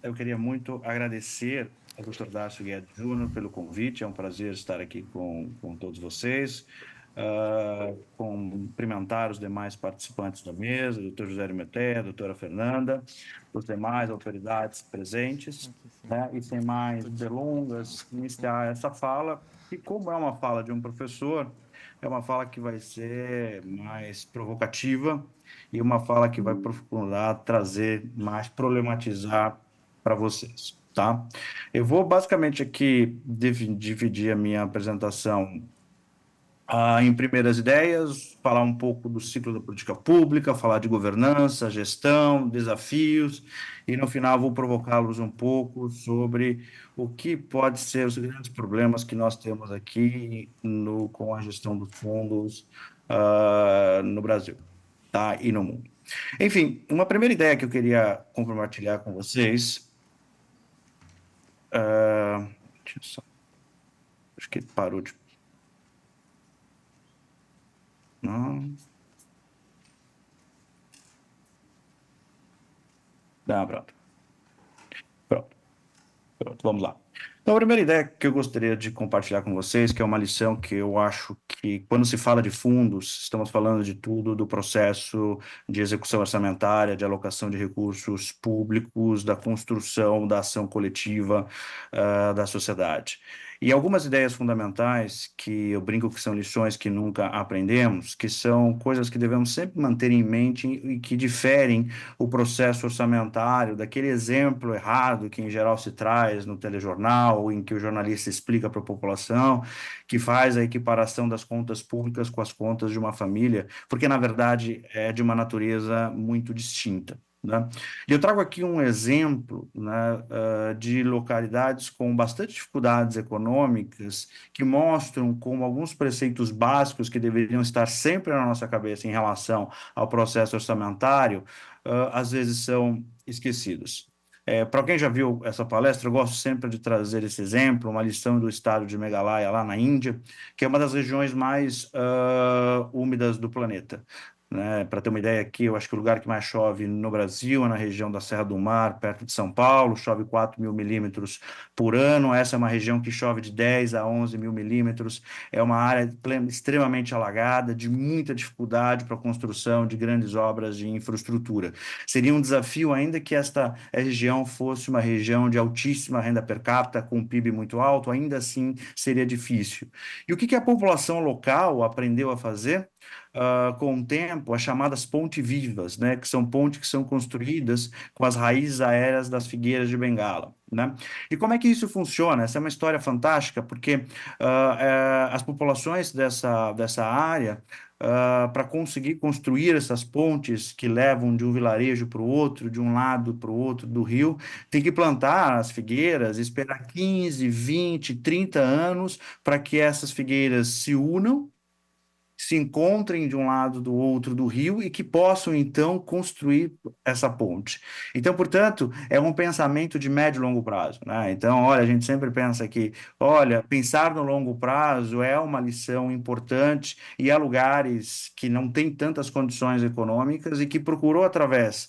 eu queria muito agradecer ao Dr. Darcio Guedes Júnior pelo convite. É um prazer estar aqui com todos vocês. Cumprimentar os demais participantes da mesa, doutor José Arimatea, doutora Fernanda, os demais autoridades presentes, né? E sem mais delongas, iniciar essa fala. E como é uma fala de um professor, é uma fala que vai ser mais provocativa e uma fala que vai aprofundar, trazer mais, problematizar para vocês, tá? Eu vou basicamente aqui dividir a minha apresentação em primeiras ideias, falar um pouco do ciclo da política pública, falar de governança, gestão, desafios, e no final vou provocá-los um pouco sobre o que pode ser os grandes problemas que nós temos aqui com a gestão dos fundos no Brasil, tá? E no mundo. Enfim, uma primeira ideia que eu queria compartilhar com vocês. Deixa eu só- Acho que parou de. Não. Não, pronto. Pronto. Pronto, vamos lá. Então, a primeira ideia que eu gostaria de compartilhar com vocês, que é uma lição que eu acho que, quando se fala de fundos, estamos falando de tudo do processo de execução orçamentária, de alocação de recursos públicos, da construção da ação coletiva, da sociedade. E algumas ideias fundamentais que eu brinco que são lições que nunca aprendemos, que são coisas que devemos sempre manter em mente e que diferem o processo orçamentário, daquele exemplo errado que em geral se traz no telejornal, em que o jornalista explica para a população, que faz a equiparação das contas públicas com as contas de uma família, porque na verdade é de uma natureza muito distinta. Né? E eu trago aqui um exemplo, né, de localidades com bastante dificuldades econômicas que mostram como alguns preceitos básicos que deveriam estar sempre na nossa cabeça em relação ao processo orçamentário às vezes são esquecidos. Para quem já viu essa palestra, eu gosto sempre de trazer esse exemplo, uma lição do estado de Meghalaya, lá na Índia, que é uma das regiões mais úmidas do planeta. Né? Para ter uma ideia aqui, eu acho que o lugar que mais chove no Brasil é na região da Serra do Mar, perto de São Paulo, chove 4.000 milímetros por ano. Essa é uma região que chove de 10 a 11 mil milímetros. É uma área extremamente alagada, de muita dificuldade para a construção de grandes obras de infraestrutura. Seria um desafio, ainda que esta região fosse uma região de altíssima renda per capita, com um PIB muito alto, ainda assim seria difícil. E o que a população local aprendeu a fazer? Com o tempo, as chamadas pontes vivas, né, que são pontes que são construídas com as raízes aéreas das figueiras de Bengala. Né? E como é que isso funciona? Essa é uma história fantástica, porque as populações dessa área, para conseguir construir essas pontes que levam de um vilarejo para o outro, de um lado para o outro do rio, tem que plantar as figueiras, esperar 15, 20, 30 anos para que essas figueiras se unam, se encontrem de um lado do outro do rio e que possam então construir essa ponte. Então, portanto, é um pensamento de médio e longo prazo, né? Então, olha, a gente sempre pensa que, olha, pensar no longo prazo é uma lição importante e há lugares que não têm tantas condições econômicas e que procurou através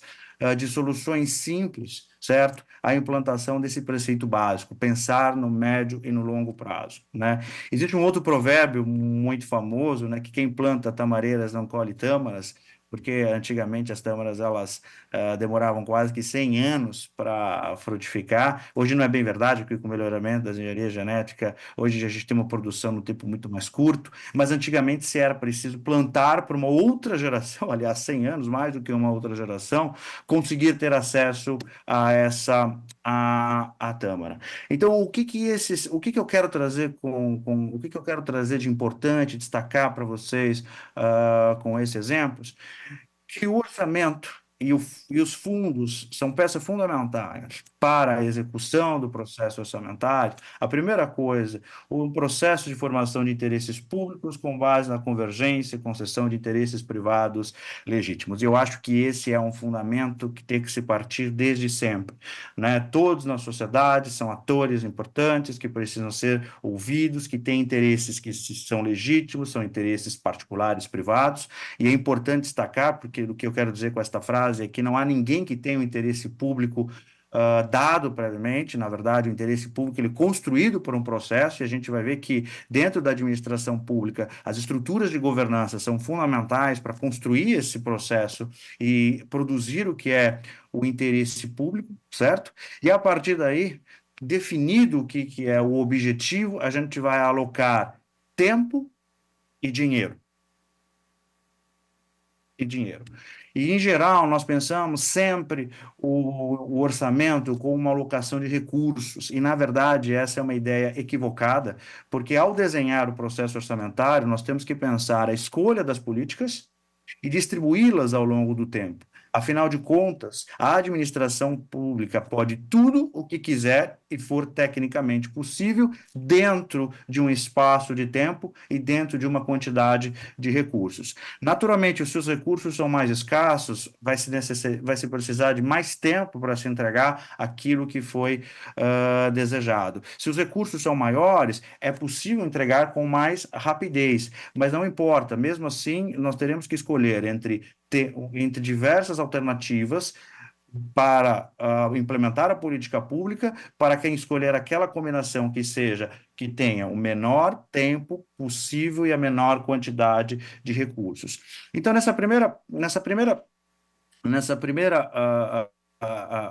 de soluções simples, certo? A implantação desse preceito básico, pensar no médio e no longo prazo, né? Existe um outro provérbio muito famoso, né, que quem planta tamareiras não colhe tâmaras, porque antigamente as tâmaras elas demoravam quase que 100 anos para frutificar. Hoje não é bem verdade, porque com o melhoramento da engenharia genética, hoje a gente tem uma produção no tempo muito mais curto, mas antigamente se era preciso plantar para uma outra geração, aliás, 100 anos, mais do que uma outra geração, conseguir ter acesso a a tâmara. Então, o que que eu quero trazer o que que eu quero trazer de importante, destacar para vocês com esses exemplos? Que o orçamento e os fundos são peças fundamentais para a execução do processo orçamentário. A primeira coisa, o processo de formação de interesses públicos com base na convergência e concessão de interesses privados legítimos. Eu acho que esse é um fundamento que tem que se partir desde sempre, né? Todos na sociedade são atores importantes que precisam ser ouvidos, que têm interesses que são legítimos, são interesses particulares, privados, e é importante destacar, porque o que eu quero dizer com esta frase é que não há ninguém que tenha um interesse público dado previamente, na verdade, o interesse público ele é construído por um processo, e a gente vai ver que dentro da administração pública, as estruturas de governança são fundamentais para construir esse processo e produzir o que é o interesse público, certo? E a partir daí, definido o que é o objetivo, a gente vai alocar tempo e dinheiro. E dinheiro. E, em geral, nós pensamos sempre o orçamento como uma alocação de recursos, e, na verdade, essa é uma ideia equivocada, porque, ao desenhar o processo orçamentário, nós temos que pensar a escolha das políticas e distribuí-las ao longo do tempo. Afinal de contas, a administração pública pode tudo o que quiser e for tecnicamente possível dentro de um espaço de tempo e dentro de uma quantidade de recursos. Naturalmente, os seus recursos são mais escassos, vai se precisar de mais tempo para se entregar aquilo que foi desejado. Se os recursos são maiores, é possível entregar com mais rapidez, mas não importa, mesmo assim, nós teremos que escolher entre diversas alternativas para implementar a política pública, para quem escolher aquela combinação que tenha o menor tempo possível e a menor quantidade de recursos. Então, nessa primeira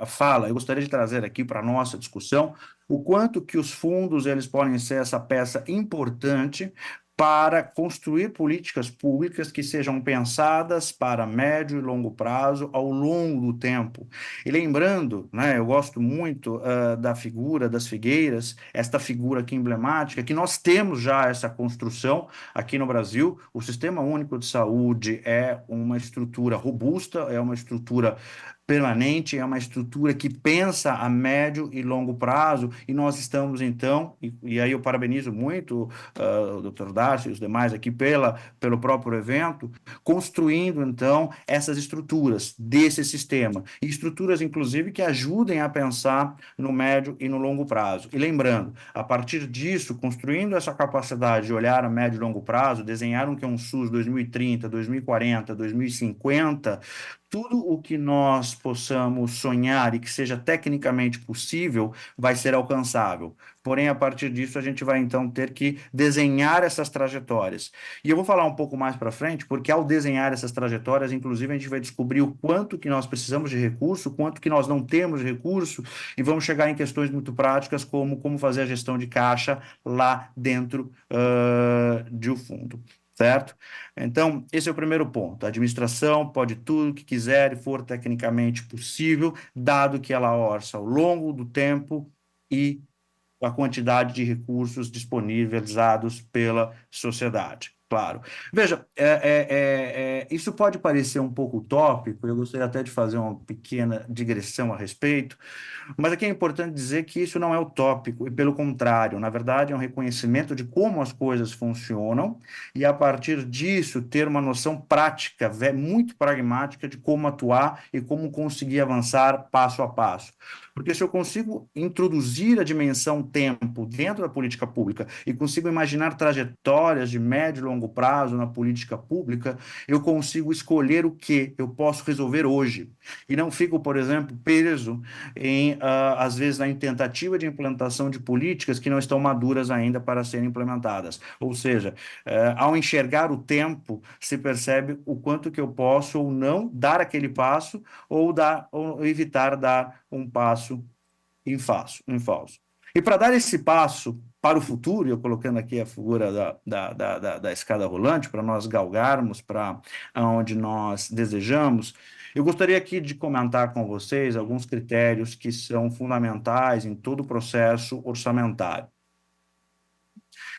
fala, eu gostaria de trazer aqui para a nossa discussão o quanto que os fundos eles podem ser essa peça importante para construir políticas públicas que sejam pensadas para médio e longo prazo, ao longo do tempo. E lembrando, né, eu gosto muito da figura das figueiras, esta figura aqui emblemática, que nós temos já essa construção aqui no Brasil. O Sistema Único de Saúde é uma estrutura robusta, é uma estrutura permanente, é uma estrutura que pensa a médio e longo prazo, e nós estamos, então, e aí eu parabenizo muito o Dr. Darcy e os demais aqui pelo próprio evento, construindo, então, essas estruturas desse sistema, e estruturas, inclusive, que ajudem a pensar no médio e no longo prazo. E lembrando, a partir disso, construindo essa capacidade de olhar a médio e longo prazo, desenhar um que é um SUS 2030, 2040, 2050, tudo o que nós possamos sonhar e que seja tecnicamente possível vai ser alcançável. Porém, a partir disso, a gente vai então ter que desenhar essas trajetórias. E eu vou falar um pouco mais para frente, porque ao desenhar essas trajetórias, inclusive, a gente vai descobrir o quanto que nós precisamos de recurso, o quanto que nós não temos de recurso, e vamos chegar em questões muito práticas, como fazer a gestão de caixa lá dentro de um fundo. Certo? Então, esse é o primeiro ponto. A administração pode tudo o que quiser e for tecnicamente possível, dado que ela orça ao longo do tempo e a quantidade de recursos disponibilizados pela sociedade. Claro. Veja, isso pode parecer um pouco utópico, eu gostaria até de fazer uma pequena digressão a respeito, mas aqui é importante dizer que isso não é utópico, e pelo contrário, na verdade, é um reconhecimento de como as coisas funcionam, e a partir disso ter uma noção prática, muito pragmática de como atuar e como conseguir avançar passo a passo. Porque se eu consigo introduzir a dimensão tempo dentro da política pública e consigo imaginar trajetórias de médio e longo prazo na política pública, eu consigo escolher o que eu posso resolver hoje. E não fico, por exemplo, preso às vezes, na tentativa de implantação de políticas que não estão maduras ainda para serem implementadas. Ou seja, ao enxergar o tempo, se percebe o quanto que eu posso ou não dar aquele passo ou evitar dar um passo em falso. E para dar esse passo para o futuro, eu colocando aqui a figura da escada rolante, para nós galgarmos para onde nós desejamos, eu gostaria aqui de comentar com vocês alguns critérios que são fundamentais em todo o processo orçamentário.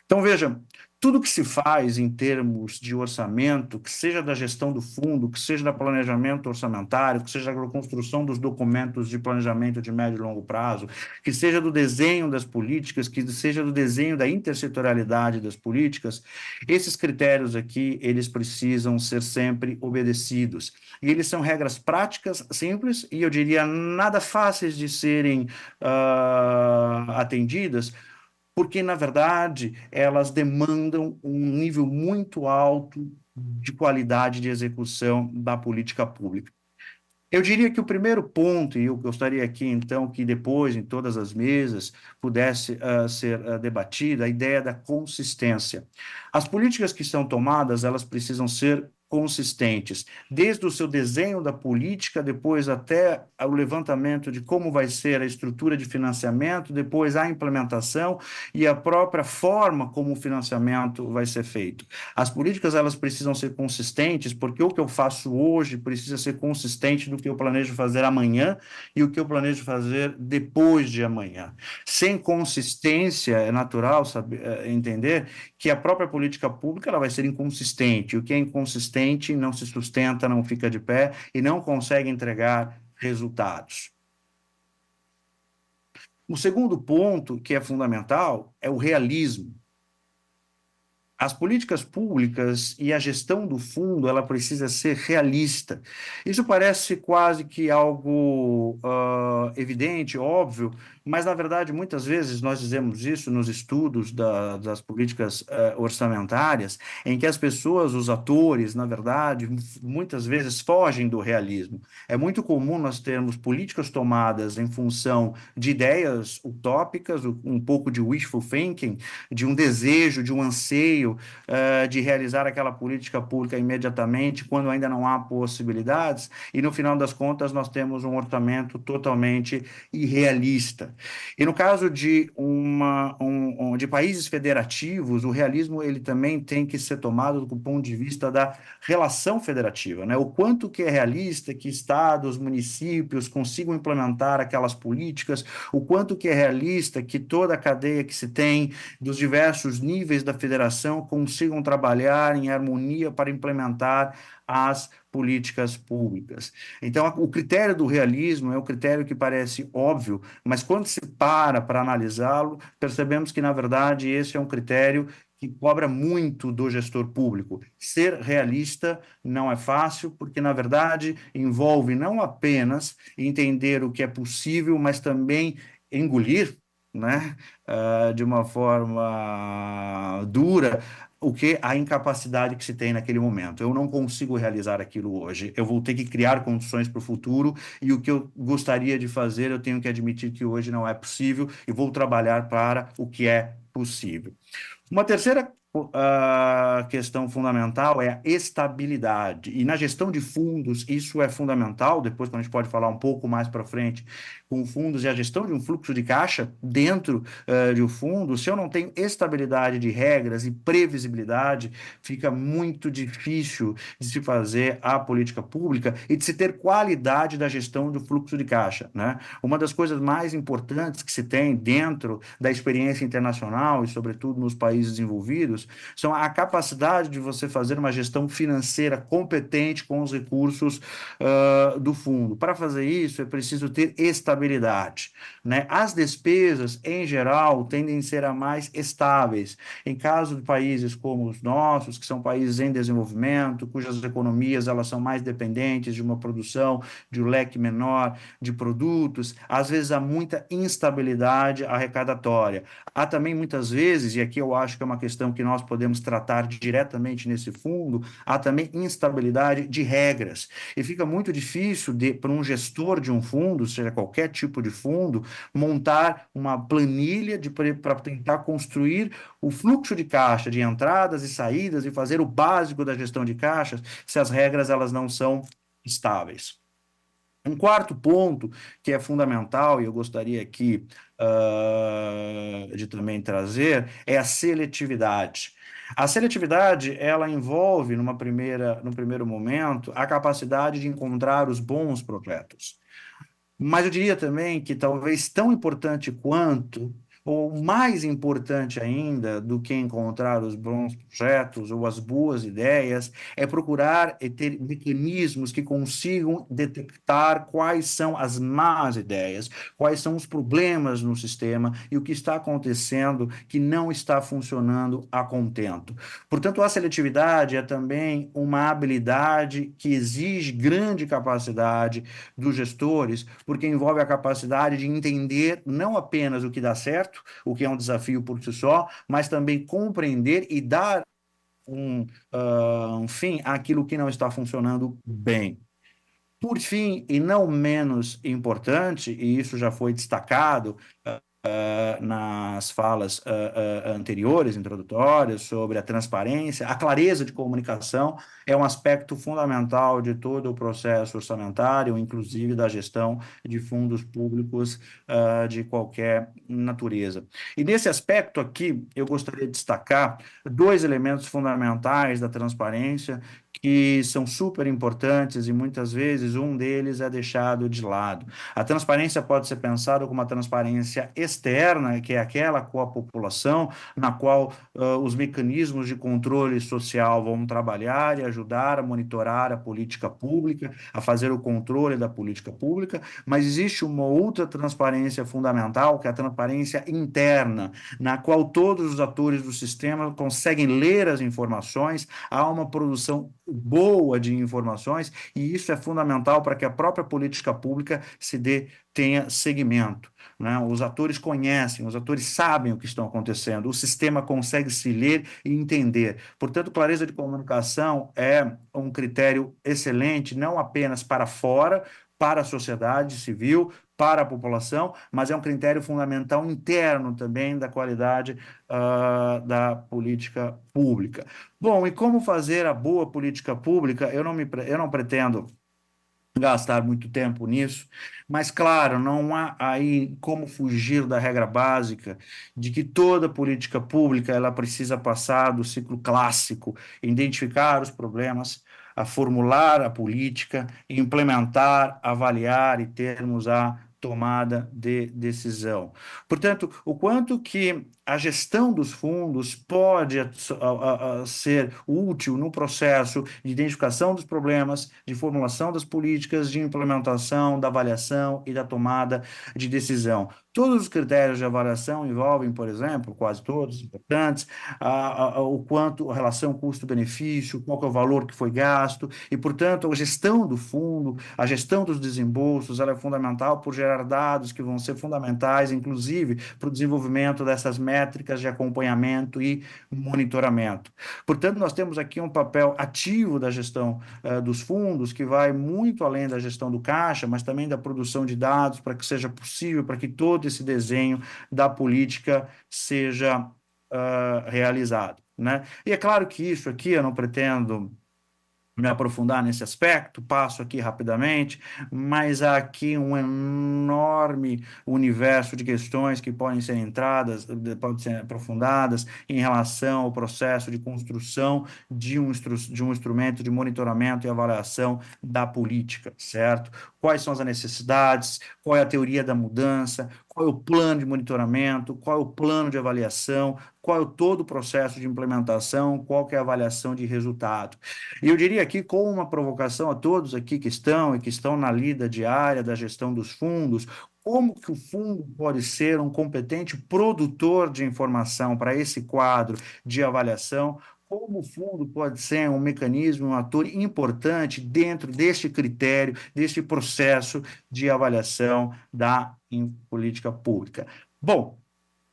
Então, veja, tudo que se faz em termos de orçamento, que seja da gestão do fundo, que seja do planejamento orçamentário, que seja da construção dos documentos de planejamento de médio e longo prazo, que seja do desenho das políticas, que seja do desenho da intersetorialidade das políticas, esses critérios aqui, eles precisam ser sempre obedecidos. E eles são regras práticas, simples, e eu diria nada fáceis de serem atendidas, porque, na verdade, elas demandam um nível muito alto de qualidade de execução da política pública. Eu diria que o primeiro ponto, e eu gostaria aqui então que depois, em todas as mesas, pudesse ser debatida a ideia da consistência. As políticas que são tomadas, elas precisam ser consistentes, desde o seu desenho da política, depois até o levantamento de como vai ser a estrutura de financiamento, depois a implementação e a própria forma como o financiamento vai ser feito. As políticas elas precisam ser consistentes, porque o que eu faço hoje precisa ser consistente do que eu planejo fazer amanhã e o que eu planejo fazer depois de amanhã. Sem consistência, é natural saber, entender que a própria política pública ela vai ser inconsistente. O que é inconsistente não se sustenta, não fica de pé e não consegue entregar resultados. O segundo ponto, que é fundamental, é o realismo. As políticas públicas e a gestão do fundo, ela precisa ser realista. Isso parece quase que algo evidente, óbvio, mas, na verdade, muitas vezes nós dizemos isso nos estudos das políticas orçamentárias, em que as pessoas, os atores, na verdade, muitas vezes fogem do realismo. É muito comum nós termos políticas tomadas em função de ideias utópicas, um pouco de wishful thinking, de um desejo, de um anseio de realizar aquela política pública imediatamente, quando ainda não há possibilidades, e no final das contas nós temos um orçamento totalmente irrealista. E no caso de, de países federativos, o realismo ele também tem que ser tomado do ponto de vista da relação federativa, né? O quanto que é realista que estados, municípios consigam implementar aquelas políticas, o quanto que é realista que toda a cadeia que se tem dos diversos níveis da federação consigam trabalhar em harmonia para implementar as políticas públicas. Então, o critério do realismo é um critério que parece óbvio, mas quando se para analisá-lo, percebemos que, na verdade, esse é um critério que cobra muito do gestor público. Ser realista não é fácil, porque, na verdade, envolve não apenas entender o que é possível, mas também engolir, né, de uma forma dura, o que a incapacidade que se tem naquele momento. Eu não consigo realizar aquilo hoje. Eu vou ter que criar condições para o futuro e o que eu gostaria de fazer, eu tenho que admitir que hoje não é possível e vou trabalhar para o que é possível. Uma terceira questão fundamental é a estabilidade. E na gestão de fundos, isso é fundamental. Depois, quando a gente pode falar um pouco mais para frente com fundos e a gestão de um fluxo de caixa dentro de um fundo, se eu não tenho estabilidade de regras e previsibilidade, fica muito difícil de se fazer a política pública e de se ter qualidade da gestão do fluxo de caixa, né? Uma das coisas mais importantes que se tem dentro da experiência internacional e, sobretudo, nos países desenvolvidos, são a capacidade de você fazer uma gestão financeira competente com os recursos do fundo. Para fazer isso, é preciso ter estabilidade, né? As despesas, em geral, tendem a ser a mais estáveis. Em caso de países como os nossos, que são países em desenvolvimento, cujas economias elas são mais dependentes de uma produção, de um leque menor de produtos, às vezes há muita instabilidade arrecadatória. Há também muitas vezes, e aqui eu acho que é uma questão que nós podemos tratar diretamente nesse fundo, há também instabilidade de regras. E fica muito difícil para um gestor de um fundo, seja qualquer tipo de fundo, montar uma planilha para tentar construir o fluxo de caixa, de entradas e saídas, e fazer o básico da gestão de caixas, se as regras elas não são estáveis. Um quarto ponto que é fundamental, e eu gostaria aqui de também trazer, é a seletividade. A seletividade, ela envolve, num primeiro momento, a capacidade de encontrar os bons projetos. Mas eu diria também que talvez tão importante quanto, ou mais importante ainda do que encontrar os bons projetos ou as boas ideias, é procurar e ter mecanismos que consigam detectar quais são as más ideias, quais são os problemas no sistema e o que está acontecendo que não está funcionando a contento. Portanto, a seletividade é também uma habilidade que exige grande capacidade dos gestores, porque envolve a capacidade de entender não apenas o que dá certo, o que é um desafio por si só, mas também compreender e dar um fim àquilo que não está funcionando bem. Por fim, e não menos importante, e isso já foi destacado nas falas anteriores, introdutórias, sobre a transparência, a clareza de comunicação é um aspecto fundamental de todo o processo orçamentário, inclusive da gestão de fundos públicos de qualquer natureza. E nesse aspecto aqui, eu gostaria de destacar dois elementos fundamentais da transparência que são super importantes e muitas vezes um deles é deixado de lado. A transparência pode ser pensada como uma transparência externa, que é aquela com a população, na qual os mecanismos de controle social vão trabalhar e ajudar a monitorar a política pública, a fazer o controle da política pública, mas existe uma outra transparência fundamental, que é a transparência interna, na qual todos os atores do sistema conseguem ler as informações, há uma produção boa de informações, e isso é fundamental para que a própria política pública tenha segmento. Né? Os atores conhecem, os atores sabem o que estão acontecendo, o sistema consegue se ler e entender. Portanto, clareza de comunicação é um critério excelente, não apenas para fora, para a sociedade civil, para a população, mas é um critério fundamental interno também da qualidade da política pública. Bom, e como fazer a boa política pública? Eu não pretendo gastar muito tempo nisso, mas claro, não há aí como fugir da regra básica de que toda política pública ela precisa passar do ciclo clássico, identificar os problemas, a formular a política, implementar, avaliar e termos a tomada de decisão. Portanto, o quanto que a gestão dos fundos pode ser útil no processo de identificação dos problemas, de formulação das políticas, de implementação, da avaliação e da tomada de decisão. Todos os critérios de avaliação envolvem, por exemplo, quase todos importantes, o quanto a relação custo-benefício, qual é o valor que foi gasto, e, portanto, a gestão do fundo, a gestão dos desembolsos, ela é fundamental por gerar dados que vão ser fundamentais, inclusive, para o desenvolvimento dessas métricas de acompanhamento e monitoramento. Portanto, nós temos aqui um papel ativo da gestão dos fundos, que vai muito além da gestão do caixa, mas também da produção de dados, para que seja possível, para que todo esse desenho da política seja realizado. Né? E é claro que isso aqui eu não pretendo me aprofundar nesse aspecto, passo aqui rapidamente, mas há aqui um enorme universo de questões que podem ser entradas, podem ser aprofundadas em relação ao processo de construção de um instrumento de monitoramento e avaliação da política, certo? Quais são as necessidades, qual é a teoria da mudança, qual é o plano de monitoramento, qual é o plano de avaliação, qual é todo o processo de implementação, qual que é a avaliação de resultado. E eu diria aqui, com uma provocação a todos aqui que estão na lida diária da gestão dos fundos, como que o fundo pode ser um competente produtor de informação para esse quadro de avaliação? Como o fundo pode ser um mecanismo, um ator importante dentro deste critério, deste processo de avaliação da política pública? Bom,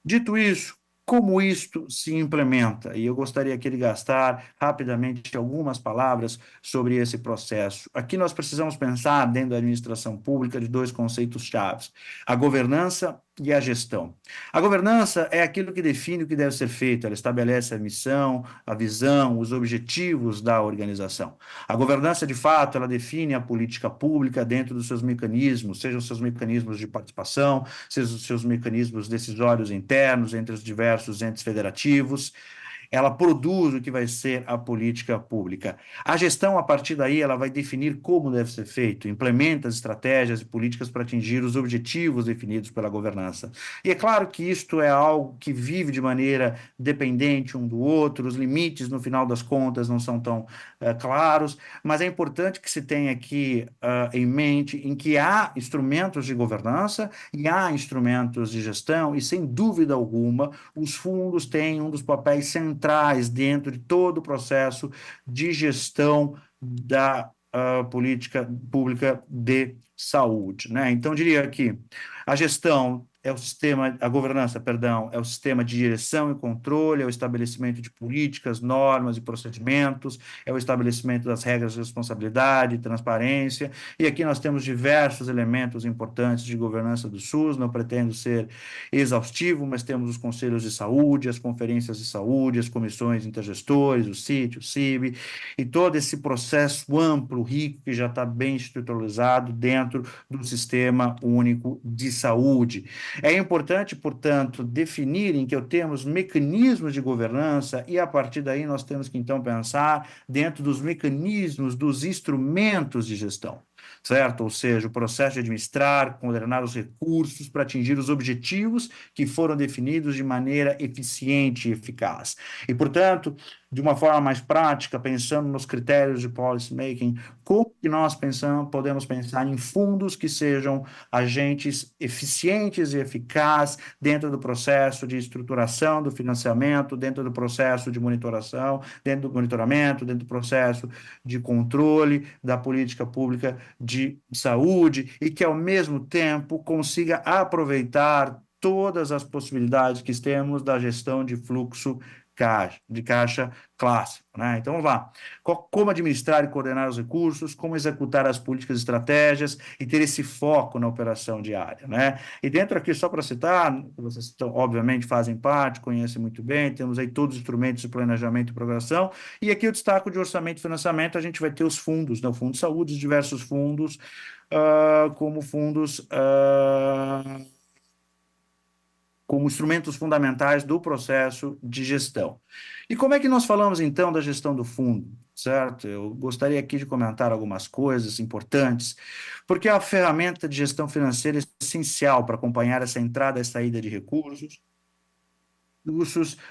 dito isso, como isto se implementa? E eu gostaria aqui de gastar rapidamente algumas palavras sobre esse processo. Aqui nós precisamos pensar, dentro da administração pública, de dois conceitos chaves: a governança e a gestão. A governança é aquilo que define o que deve ser feito, ela estabelece a missão, a visão, os objetivos da organização. A governança, de fato, ela define a política pública dentro dos seus mecanismos, sejam os seus mecanismos de participação, sejam os seus mecanismos decisórios internos entre os diversos entes federativos. Ela produz o que vai ser a política pública. A gestão, a partir daí, ela vai definir como deve ser feito, implementa as estratégias e políticas para atingir os objetivos definidos pela governança. E é claro que isto é algo que vive de maneira dependente um do outro, os limites, no final das contas, não são tão claros, mas é importante que se tenha aqui em mente em que há instrumentos de governança e há instrumentos de gestão, e sem dúvida alguma, os fundos têm um dos papéis centrais dentro de todo o processo de gestão da política pública de saúde. Né? Então, diria que a gestão é o sistema, a governança, perdão, é o sistema de direção e controle, é o estabelecimento de políticas, normas e procedimentos, é o estabelecimento das regras de responsabilidade, transparência, e aqui nós temos diversos elementos importantes de governança do SUS, não pretendo ser exaustivo, mas temos os conselhos de saúde, as conferências de saúde, as comissões intergestores, o CIT, o CIB, e todo esse processo amplo, rico, que já está bem estruturalizado dentro do Sistema Único de Saúde. É importante, portanto, definir em que temos mecanismos de governança e, a partir daí, nós temos que, então, pensar dentro dos mecanismos, dos instrumentos de gestão, certo? Ou seja, o processo de administrar, coordenar os recursos para atingir os objetivos que foram definidos de maneira eficiente e eficaz. E, portanto, de uma forma mais prática, pensando nos critérios de policy making, como que nós podemos pensar em fundos que sejam agentes eficientes e eficazes dentro do processo de estruturação do financiamento, dentro do processo de monitoração, dentro do monitoramento, dentro do processo de controle da política pública de saúde e que, ao mesmo tempo, consiga aproveitar todas as possibilidades que temos da gestão de fluxo de caixa clássico, né? Então, vamos lá. Como administrar e coordenar os recursos, como executar as políticas e estratégias e ter esse foco na operação diária, né? E dentro aqui, só para citar, vocês obviamente fazem parte, conhecem muito bem, temos aí todos os instrumentos de planejamento e programação, e aqui eu destaco de orçamento e financiamento, a gente vai ter os fundos, né? O Fundo de Saúde, os diversos fundos, como fundos... como instrumentos fundamentais do processo de gestão. E como é que nós falamos, então, da gestão do fundo, certo? Eu gostaria aqui de comentar algumas coisas importantes, porque a ferramenta de gestão financeira é essencial para acompanhar essa entrada e saída de recursos,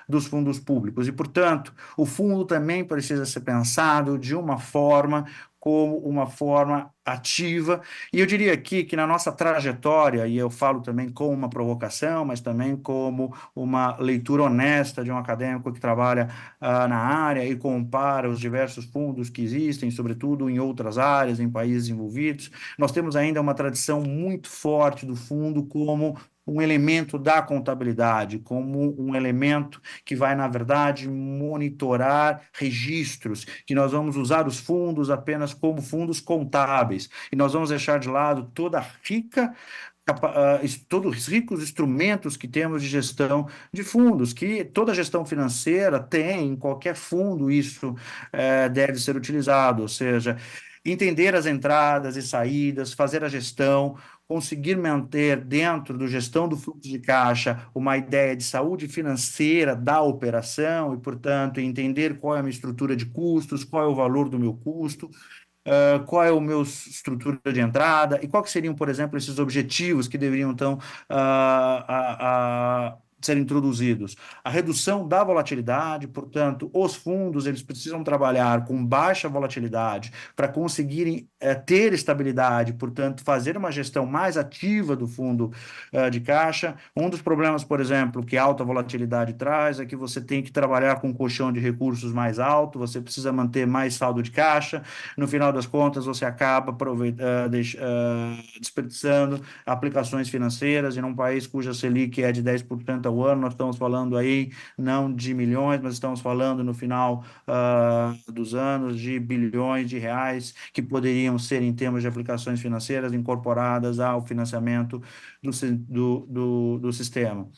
dos fundos públicos. E, portanto, o fundo também precisa ser pensado de uma forma como uma forma ativa. E eu diria aqui que na nossa trajetória, e eu falo também como uma provocação, mas também como uma leitura honesta de um acadêmico que trabalha na área e compara os diversos fundos que existem, sobretudo em outras áreas, em países envolvidos, nós temos ainda uma tradição muito forte do fundo como um elemento da contabilidade, como um elemento que vai, na verdade, monitorar registros, que nós vamos usar os fundos apenas como fundos contábeis, e nós vamos deixar de lado toda a todos os ricos instrumentos que temos de gestão de fundos, que toda gestão financeira tem, em qualquer fundo isso deve ser utilizado, ou seja, entender as entradas e saídas, fazer a gestão, conseguir manter dentro da gestão do fluxo de caixa uma ideia de saúde financeira da operação e, portanto, entender qual é a minha estrutura de custos, qual é o valor do meu custo, qual é o meu estrutura de entrada e quais seriam, por exemplo, esses objetivos que deveriam, então, ser introduzidos. A redução da volatilidade, portanto, os fundos eles precisam trabalhar com baixa volatilidade para conseguirem ter estabilidade, portanto, fazer uma gestão mais ativa do fundo de caixa. Um dos problemas, por exemplo, que a alta volatilidade traz é que você tem que trabalhar com um colchão de recursos mais alto, você precisa manter mais saldo de caixa, no final das contas você acaba desperdiçando aplicações financeiras e num país cuja Selic é de 10% ao ano, nós estamos falando aí não de milhões, mas estamos falando no final dos anos de bilhões de reais que poderiam ser, em termos de aplicações financeiras, incorporadas ao financiamento do sistema.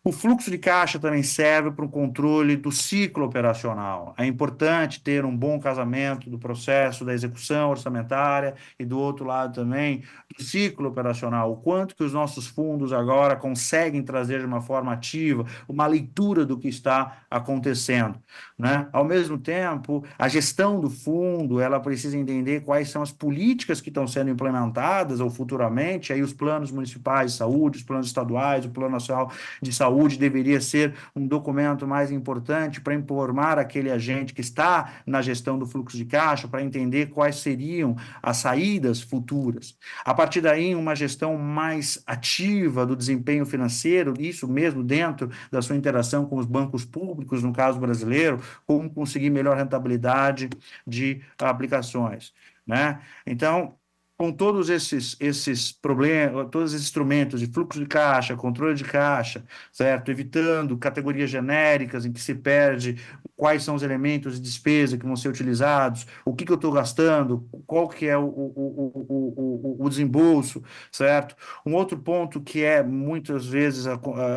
O fluxo de caixa também serve para o controle do ciclo operacional. É importante ter um bom casamento do processo da execução orçamentária e, do outro lado também, do ciclo operacional. O quanto que os nossos fundos agora conseguem trazer de uma forma ativa uma leitura do que está acontecendo, né? Ao mesmo tempo, a gestão do fundo, ela precisa entender quais são as políticas que estão sendo implementadas ou futuramente, aí os planos municipais de saúde, os planos estaduais, o Plano Nacional de Saúde deveria ser um documento mais importante para informar aquele agente que está na gestão do fluxo de caixa, para entender quais seriam as saídas futuras. A partir daí, uma gestão mais ativa do desempenho financeiro, isso mesmo dentro da sua interação com os bancos públicos, no caso brasileiro, como conseguir melhor rentabilidade de aplicações, né? Então, com todos esses problemas, todos esses instrumentos de fluxo de caixa, controle de caixa, certo? Evitando categorias genéricas em que se perde quais são os elementos de despesa que vão ser utilizados, o que eu estou gastando, qual que é o desembolso, certo? Um outro ponto que é muitas vezes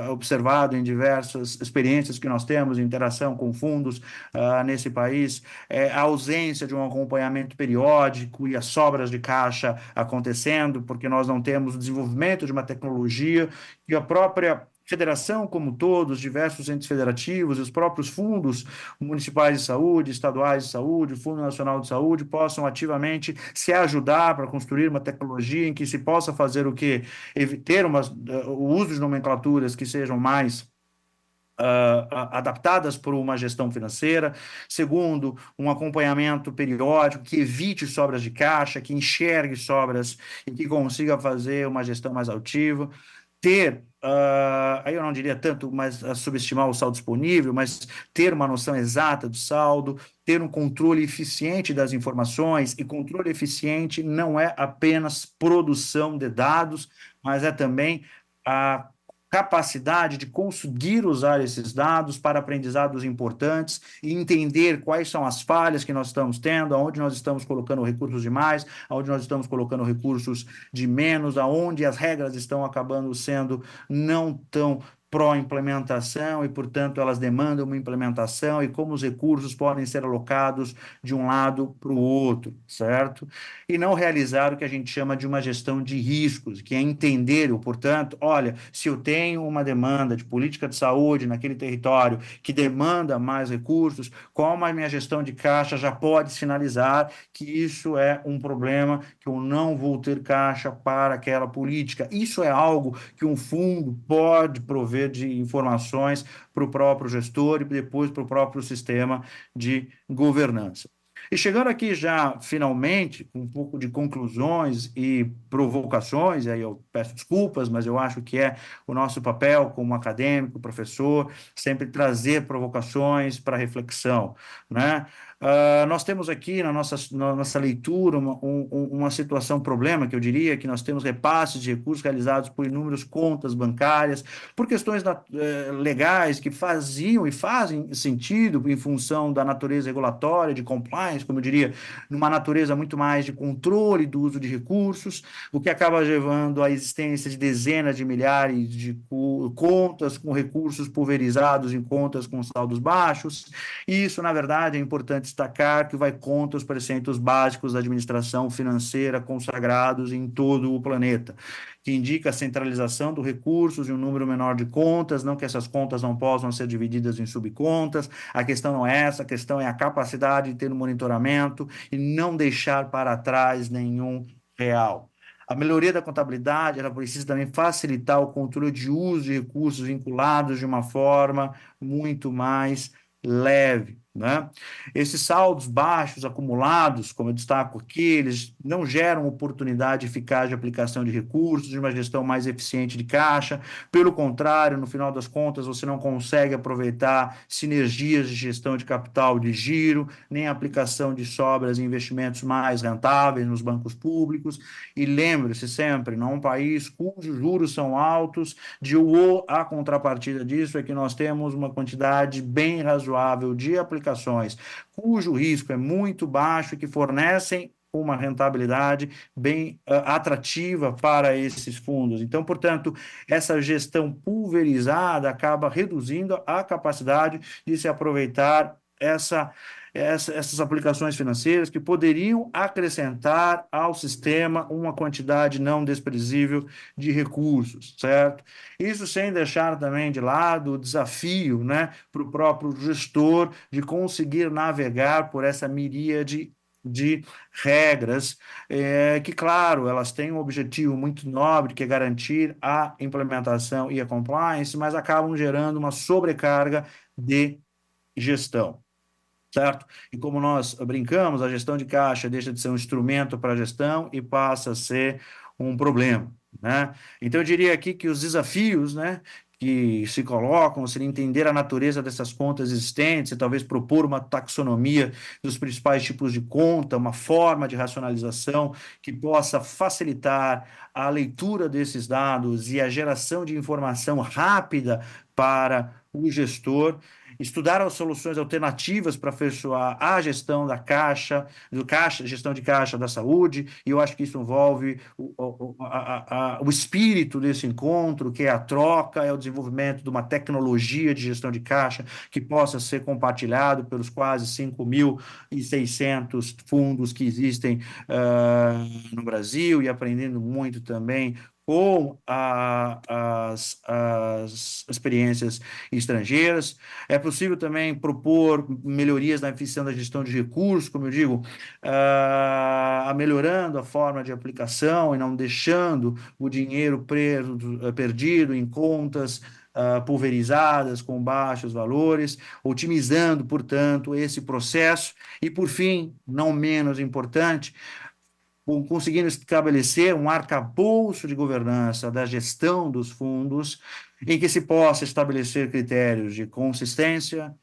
observado em diversas experiências que nós temos em interação com fundos nesse país é a ausência de um acompanhamento periódico e as sobras de caixa acontecendo, porque nós não temos o desenvolvimento de uma tecnologia e a própria federação como todos, diversos entes federativos, os próprios fundos municipais de saúde, estaduais de saúde, o Fundo Nacional de Saúde, possam ativamente se ajudar para construir uma tecnologia em que se possa fazer o que? Ter o uso de nomenclaturas que sejam mais adaptadas por uma gestão financeira. Segundo, um acompanhamento periódico que evite sobras de caixa, que enxergue sobras e que consiga fazer uma gestão mais altiva. Ter, aí eu não diria tanto, mas subestimar o saldo disponível, mas ter uma noção exata do saldo, ter um controle eficiente das informações, e controle eficiente não é apenas produção de dados, mas é também a capacidade de conseguir usar esses dados para aprendizados importantes e entender quais são as falhas que nós estamos tendo, aonde nós estamos colocando recursos de mais, aonde nós estamos colocando recursos de menos, aonde as regras estão acabando sendo não tão pró-implementação e, portanto, elas demandam uma implementação e como os recursos podem ser alocados de um lado para o outro, certo? E não realizar o que a gente chama de uma gestão de riscos, que é entender, portanto, olha, se eu tenho uma demanda de política de saúde naquele território que demanda mais recursos, como a minha gestão de caixa já pode sinalizar que isso é um problema, que eu não vou ter caixa para aquela política. Isso é algo que um fundo pode prover de informações para o próprio gestor e depois para o próprio sistema de governança. E chegando aqui já, finalmente, com um pouco de conclusões e provocações, e aí eu peço desculpas, mas eu acho que é o nosso papel como acadêmico, professor, sempre trazer provocações para reflexão, né? Nós temos aqui na nossa leitura uma situação, problema, que eu diria que nós temos repasses de recursos realizados por inúmeras contas bancárias, por questões legais que faziam e fazem sentido em função da natureza regulatória, de compliance, como eu diria, numa natureza muito mais de controle do uso de recursos, o que acaba levando à existência de dezenas de milhares de contas com recursos pulverizados em contas com saldos baixos. E isso, na verdade, é importante destacar que vai contra os preceitos básicos da administração financeira consagrados em todo o planeta, que indica a centralização dos recursos em um número menor de contas, não que essas contas não possam ser divididas em subcontas. A questão não é essa, a questão é a capacidade de ter um monitoramento e não deixar para trás nenhum real. A melhoria da contabilidade, ela precisa também facilitar o controle de uso de recursos vinculados de uma forma muito mais leve, né? Esses saldos baixos acumulados, como eu destaco aqui, eles não geram oportunidade eficaz de aplicação de recursos, de uma gestão mais eficiente de caixa. Pelo contrário, no final das contas, você não consegue aproveitar sinergias de gestão de capital de giro, nem a aplicação de sobras e investimentos mais rentáveis nos bancos públicos. E lembre-se sempre, num país cujos juros são altos, a contrapartida disso é que nós temos uma quantidade bem razoável de aplicações cujo risco é muito baixo e que fornecem uma rentabilidade bem atrativa para esses fundos. Então, portanto, essa gestão pulverizada acaba reduzindo a capacidade de se aproveitar essas aplicações financeiras que poderiam acrescentar ao sistema uma quantidade não desprezível de recursos, certo? Isso sem deixar também de lado o desafio, né, para o próprio gestor de conseguir navegar por essa miríade de regras, que, claro, elas têm um objetivo muito nobre, que é garantir a implementação e a compliance, mas acabam gerando uma sobrecarga de gestão, certo? E como nós brincamos, a gestão de caixa deixa de ser um instrumento para a gestão e passa a ser um problema, né? Então, eu diria aqui que os desafios, né, que se colocam, seria entender a natureza dessas contas existentes e talvez propor uma taxonomia dos principais tipos de conta, uma forma de racionalização que possa facilitar a leitura desses dados e a geração de informação rápida para o gestor, estudar as soluções alternativas para aperfeiçoar a gestão da caixa, gestão de caixa da saúde, e eu acho que isso envolve o espírito desse encontro, que é a troca, é o desenvolvimento de uma tecnologia de gestão de caixa que possa ser compartilhado pelos quase 5.600 fundos que existem no Brasil, e aprendendo muito também com as experiências estrangeiras. É possível também propor melhorias na eficiência da gestão de recursos, como eu digo, melhorando a forma de aplicação e não deixando o dinheiro perdido em contas pulverizadas com baixos valores, otimizando, portanto, esse processo. E, por fim, não menos importante, conseguindo estabelecer um arcabouço de governança da gestão dos fundos, em que se possa estabelecer critérios de consistência,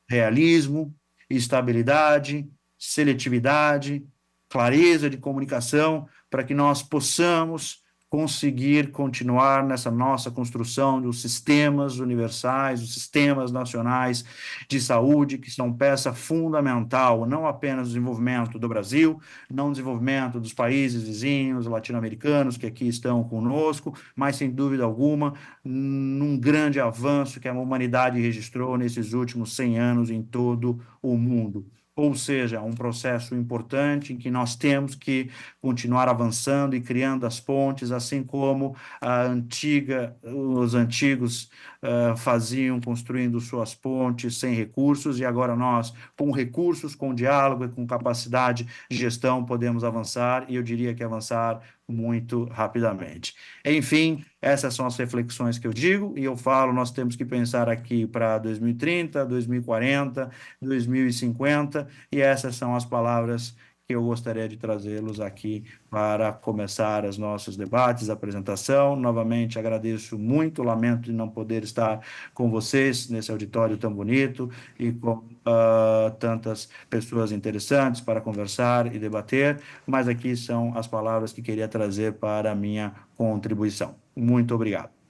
realismo, estabilidade, seletividade, clareza de comunicação, para que nós possamos conseguir continuar nessa nossa construção dos sistemas universais, dos sistemas nacionais de saúde, que são peça fundamental, não apenas no desenvolvimento do Brasil, não no desenvolvimento dos países vizinhos, latino-americanos, que aqui estão conosco, mas, sem dúvida alguma, num grande avanço que a humanidade registrou nesses últimos 100 anos em todo o mundo. Ou seja, um processo importante em que nós temos que continuar avançando e criando as pontes, assim como os antigos faziam, construindo suas pontes sem recursos, e agora nós, com recursos, com diálogo e com capacidade de gestão, podemos avançar, e eu diria que avançar muito rapidamente. Enfim, essas são as reflexões que eu digo, e eu falo, nós temos que pensar aqui para 2030, 2040, 2050, e essas são as palavras que eu gostaria de trazê-los aqui para começar os nossos debates, a apresentação. Novamente, agradeço muito, lamento de não poder estar com vocês nesse auditório tão bonito e com tantas pessoas interessantes para conversar e debater, mas aqui são as palavras que queria trazer para a minha contribuição. Muito obrigado.